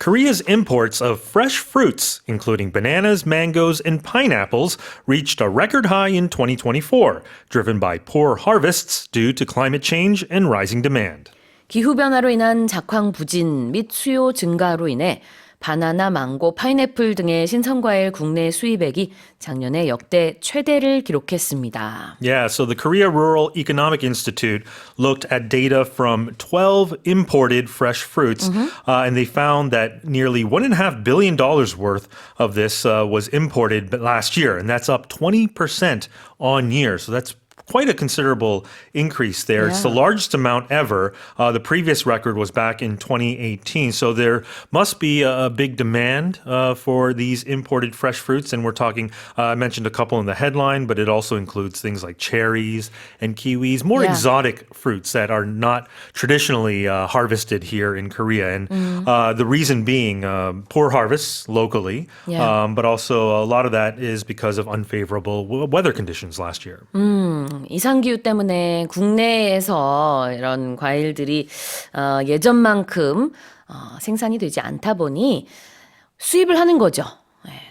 Korea's imports of fresh fruits, including bananas, mangoes, and pineapples, reached a record high in 2024, driven by poor harvests due to climate change and rising demand. 기후변화로 인한 작황 부진 및 수요 증가로 인해 바나나, 망고, 파인애플 등의 신선과일 국내 수입액이 작년에 역대 최대를 기록했습니다. Yeah, so the Korea Rural Economic Institute looked at data from 12 imported fresh fruits, and they found that nearly $1.5 billion worth of this was imported last year, and that's up 20% on year. So that's quite a considerable increase there. It's the largest amount ever. The previous record was back in 2018. So there must be a big demand for these imported fresh fruits. And we're talking, I mentioned a couple in the headline, but it also includes things like cherries and kiwis, more exotic fruits that are not traditionally harvested here in Korea. And the reason being poor harvests locally, but also a lot of that is because of unfavorable weather conditions last year. 이상기후 때문에 국내에서 이런 과일들이 예전만큼 생산이 되지 않다 보니 수입을 하는 거죠.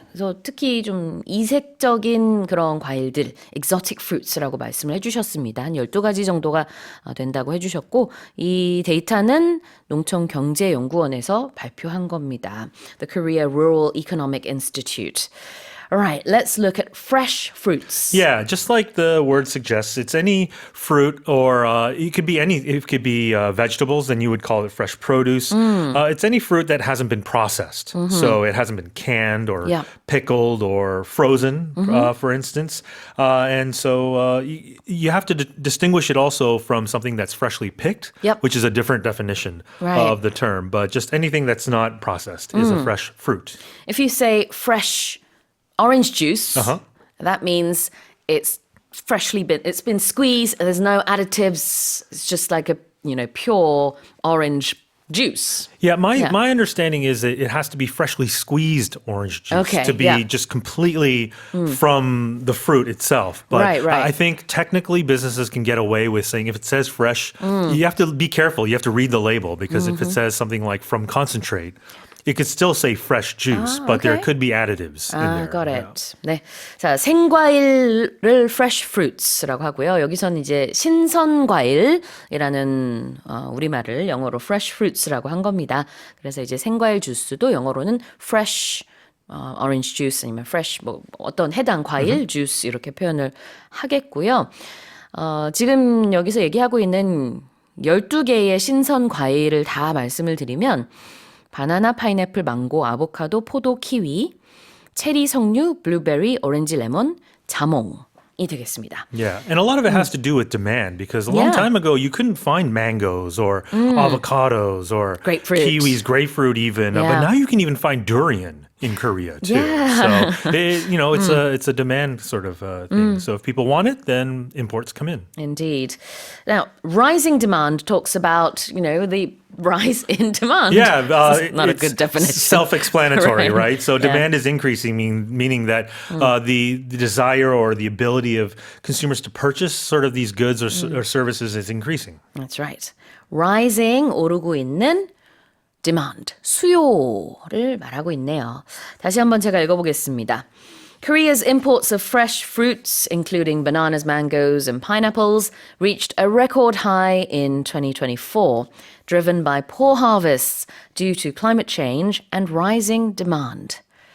그래서 특히 좀 이색적인 그런 과일들, exotic fruits라고 말씀을 해주셨습니다. 한 12가지 정도가 된다고 해주셨고 이 데이터는 농촌경제연구원에서 발표한 겁니다. The Korea Rural Economic Institute. All right, let's look at fresh fruits. Yeah, just like the word suggests, it's any fruit or it could be vegetables, then you would call it fresh produce. It's any fruit that hasn't been processed. So it hasn't been canned or pickled or frozen, for instance. And so you have to distinguish it also from something that's freshly picked, which is a different definition of the term. But just anything that's not processed is a fresh fruit. If you say fresh orange juice, that means it's it's been squeezed, there's no additives, it's just like a, pure orange juice. Yeah, my understanding is that it has to be freshly squeezed orange juice to be just completely from the fruit itself. But I think technically businesses can get away with saying if it says fresh, you have to be careful. You have to read the label because if it says something like from concentrate, it could still say fresh juice, but there could be additives in there. Got it. 네. 자, 생과일을 fresh fruits라고 하고요. 여기서는 이제 신선과일이라는 우리말을 영어로 fresh fruits라고 한 겁니다. 그래서 이제 생과일 주스도 영어로는 fresh orange juice 아니면 fresh 어떤 해당 과일 juice 이렇게 표현을 하겠고요. 지금 여기서 얘기하고 있는 12개의 신선 과일을 다 말씀을 드리면 바나나, 파인애플, 망고, 아보카도, 포도, 키위, 체리, 석류, 블루베리, 오렌지, 레몬, 자몽이 되겠습니다. Yeah, and a lot of it has to do with demand because a long time ago you couldn't find mangoes or avocados or kiwis, grapefruit even, but now you can even find durian in Korea too. So it's a demand sort of thing. So if people want it, then imports come in. Indeed. Now, rising demand talks about, the rise in demand. Yeah, not a good definition. Self-explanatory, right? So demand is increasing, meaning that the desire or the ability of consumers to purchase sort of these goods or services is increasing. That's right. Rising, 오르고 있는 demand, 수요를 말하고 있네요. 다시 한번 제가 읽어보겠습니다. Korea's imports of fresh fruits, including bananas, mangoes, and pineapples, reached a record high in 2024, driven by poor harvests due to climate change and rising demand.